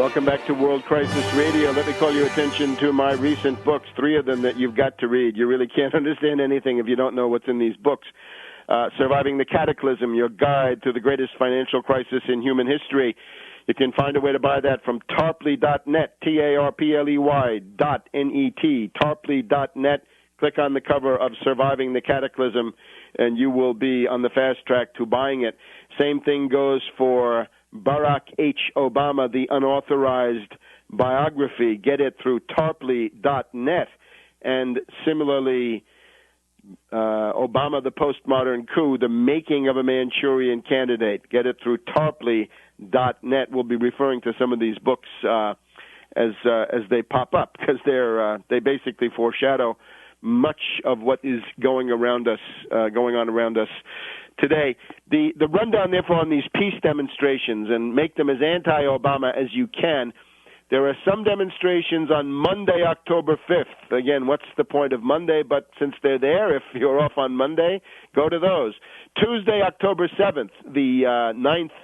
Welcome back to World Crisis Radio. Let me call your attention to my recent books, 3 of them that you've got to read. You really can't understand anything if you don't know what's in these books. Surviving the Cataclysm, your guide to the greatest financial crisis in human history. You can find a way to buy that from tarpley.net, Tarpley.net, tarpley.net. Click on the cover of Surviving the Cataclysm, and you will be on the fast track to buying it. Same thing goes for Barack H. Obama, the unauthorized biography. Get it through tarpley.net. And similarly, Obama, the Postmodern Coup, the making of a Manchurian candidate. Get it through tarpley.net. We'll be referring to some of these books as they pop up, because they basically foreshadow much of what is going on around us today. The rundown, therefore, on these peace demonstrations, and make them as anti-Obama as you can. There are some demonstrations on Monday, October 5th. Again, what's the point of Monday? But since they're there, if you're off on Monday, go to those. Tuesday, October 7th, the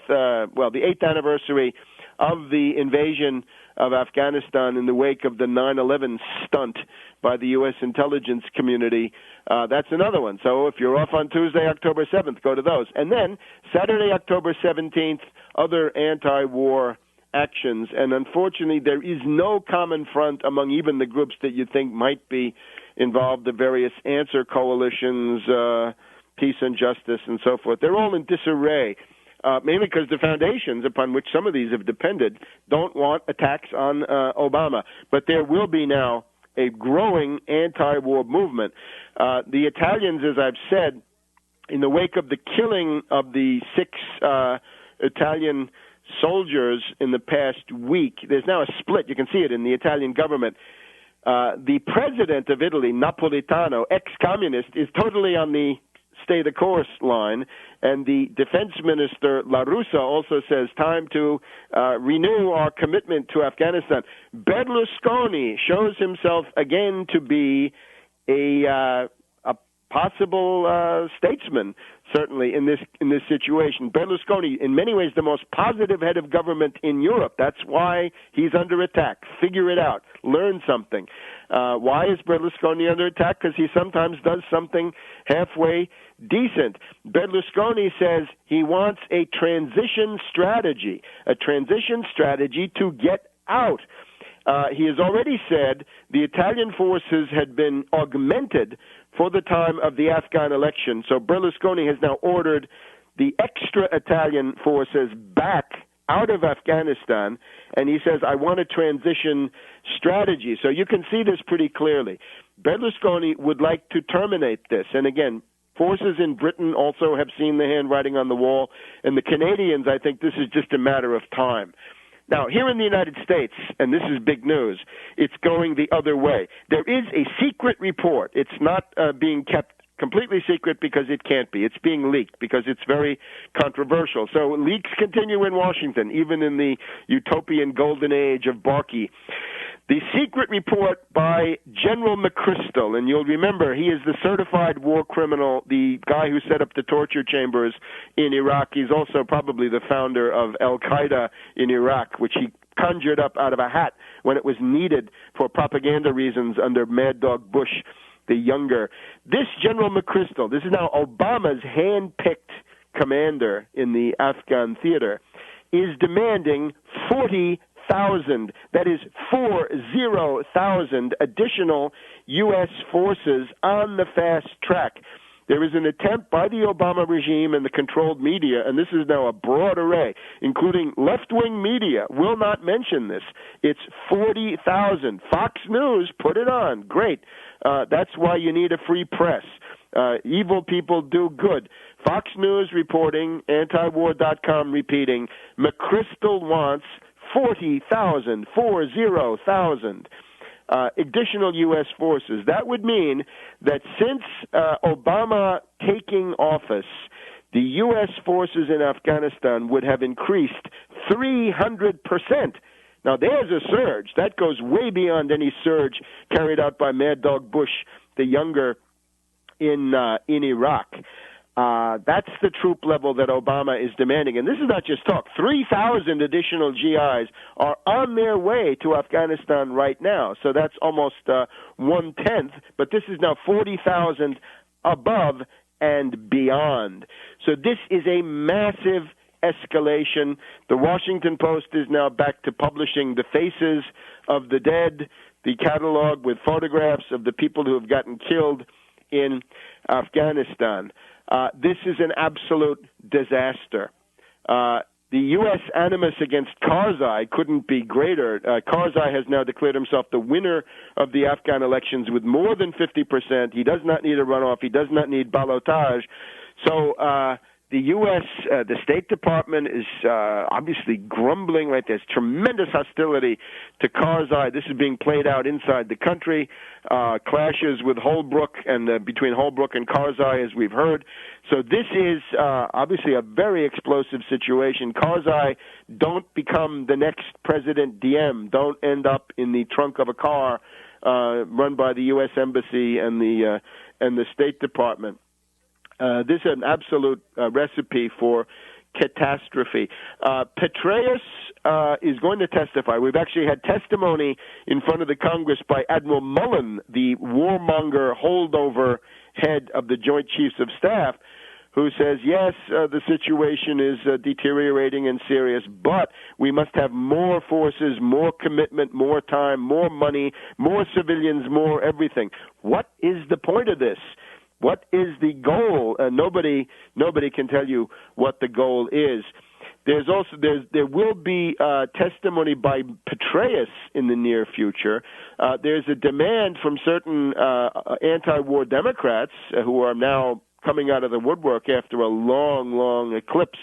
8th anniversary of the invasion of Afghanistan in the wake of the 9/11 stunt by the U.S. intelligence community. That's another one. So if you're off on Tuesday, October 7th, go to those. And then Saturday, October 17th, other anti-war actions. And unfortunately, there is no common front among even the groups that you think might be involved, the various answer coalitions, Peace and Justice, and so forth. They're all in disarray. Mainly because the foundations upon which some of these have depended don't want attacks on Obama. But there will be now a growing anti-war movement. The Italians, as I've said, in the wake of the killing of the 6 Italian soldiers in the past week, there's now a split. You can see it in the Italian government. The president of Italy, Napolitano, ex-communist, is totally on the stay the course line, and the defense minister, La Russa, also says time to renew our commitment to Afghanistan. Berlusconi shows himself again to be a possible statesman, certainly in this situation. Berlusconi, in many ways, the most positive head of government in Europe. That's why he's under attack. Figure it out. Learn something. Why is Berlusconi under attack? Because he sometimes does something halfway decent. Berlusconi says he wants a transition strategy to get out. He has already said the Italian forces had been augmented for the time of the Afghan election. So Berlusconi has now ordered the extra Italian forces back out of Afghanistan, and he says, I want a transition strategy. So you can see this pretty clearly. Berlusconi would like to terminate this. And again, forces in Britain also have seen the handwriting on the wall, and the Canadians, I think this is just a matter of time. Now, here in the United States, and this is big news, it's going the other way. There is a secret report. It's not being kept completely secret because it can't be. It's being leaked because it's very controversial. So leaks continue in Washington, even in the utopian golden age of Barkey. The secret report by General McChrystal, and you'll remember he is the certified war criminal, the guy who set up the torture chambers in Iraq. He's also probably the founder of Al-Qaeda in Iraq, which he conjured up out of a hat when it was needed for propaganda reasons under Mad Dog Bush the Younger. This General McChrystal, this is now Obama's hand-picked commander in the Afghan theater, is demanding 40,000, that is 40,000 additional U.S. forces on the fast track. There is an attempt by the Obama regime and the controlled media, and this is now a broad array, including left-wing media, will not mention this. It's 40,000. Fox News, put it on. Great. That's why you need a free press. Evil people do good. Fox News reporting, antiwar.com repeating, McChrystal wants 40,000, 40,000 additional U.S. forces. That would mean that since Obama taking office, the U.S. forces in Afghanistan would have increased 300%. Now, there's a surge. That goes way beyond any surge carried out by Mad Dog Bush the Younger in Iraq. That's the troop level that Obama is demanding. And this is not just talk. 3,000 additional GIs are on their way to Afghanistan right now. So that's almost one-tenth. But this is now 40,000 above and beyond. So this is a massive escalation. The Washington Post is now back to publishing the faces of the dead, the catalog with photographs of the people who have gotten killed in Afghanistan. This is an absolute disaster. The U.S. animus against Karzai couldn't be greater. Karzai has now declared himself the winner of the Afghan elections with more than 50%. He does not need a runoff. He does not need ballotage. So the U.S., the State Department is obviously grumbling, right? There's tremendous hostility to Karzai. This is being played out inside the country. Clashes with Holbrooke and between Holbrooke and Karzai, as we've heard. So this is obviously a very explosive situation. Karzai, don't become the next President Diem. Don't end up in the trunk of a car run by the U.S. Embassy and the State Department. This is an absolute recipe for catastrophe. Petraeus is going to testify. We've actually had testimony in front of the Congress by Admiral Mullen, the warmonger holdover head of the Joint Chiefs of Staff, who says, yes, the situation is deteriorating and serious, but we must have more forces, more commitment, more time, more money, more civilians, more everything. What is the point of this? What is the goal? Nobody can tell you what the goal is. There will be testimony by Petraeus in the near future. There's a demand from certain anti-war Democrats who are now coming out of the woodwork after a long, long eclipse,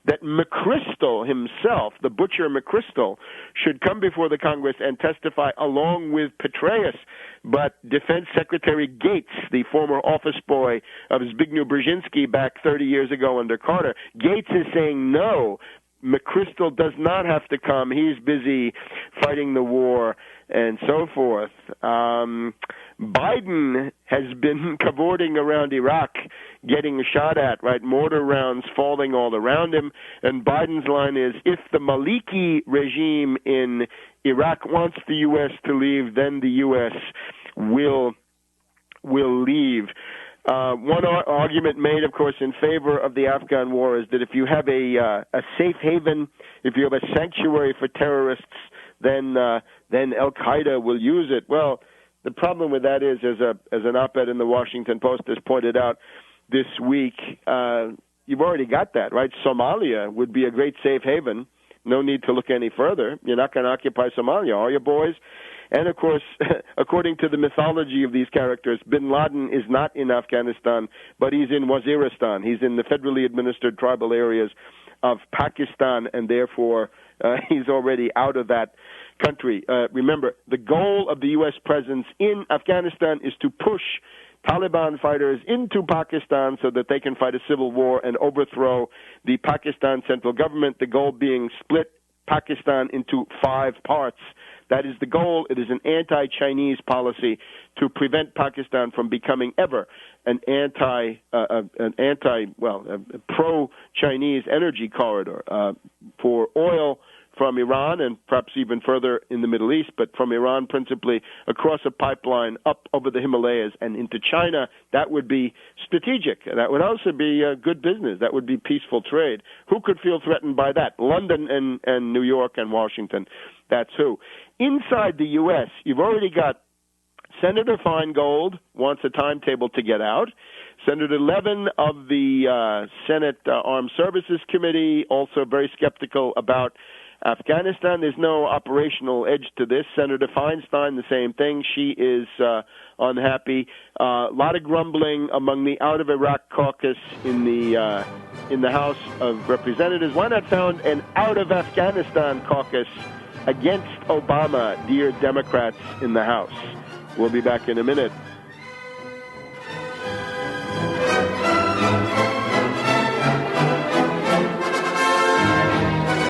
that McChrystal himself, the butcher McChrystal, should come before the Congress and testify along with Petraeus. But Defense Secretary Gates, the former office boy of Zbigniew Brzezinski back 30 years ago under Carter, Gates is saying no. McChrystal does not have to come. He's busy fighting the war and so forth. Biden has been cavorting around Iraq, getting shot at, right? Mortar rounds falling all around him. And Biden's line is, if the Maliki regime in Iraq wants the U.S. to leave, then the U.S. will leave. One argument made, of course, in favor of the Afghan war is that if you have a safe haven, if you have a sanctuary for terrorists, then Al-Qaeda will use it. Well, the problem with that is, as an op-ed in the Washington Post has pointed out this week, you've already got that, right? Somalia would be a great safe haven. No need to look any further. You're not going to occupy Somalia, are you, boys? And, of course, according to the mythology of these characters, bin Laden is not in Afghanistan, but he's in Waziristan. He's in the federally administered tribal areas of Pakistan, and therefore he's already out of that country. Remember, the goal of the U.S. presence in Afghanistan is to push Taliban fighters into Pakistan so that they can fight a civil war and overthrow the Pakistan central government, the goal being split Pakistan into 5 parts. That is the goal. It is an anti-Chinese policy to prevent Pakistan from becoming ever an pro-Chinese energy corridor for oil from Iran and perhaps even further in the Middle East, but from Iran principally across a pipeline up over the Himalayas and into China. That would be strategic. That would also be good business. That would be peaceful trade. Who could feel threatened by that? London and New York and Washington. That's who. Inside the U.S., you've already got Senator Feingold wants a timetable to get out. Senator Levin of the Senate Armed Services Committee also very skeptical about Afghanistan. There's no operational edge to this. Senator Feinstein, the same thing. She is unhappy. A lot of grumbling among the Out of Iraq caucus in the House of Representatives. Why not found an Out of Afghanistan caucus against Obama, dear Democrats in the House? We'll be back in a minute.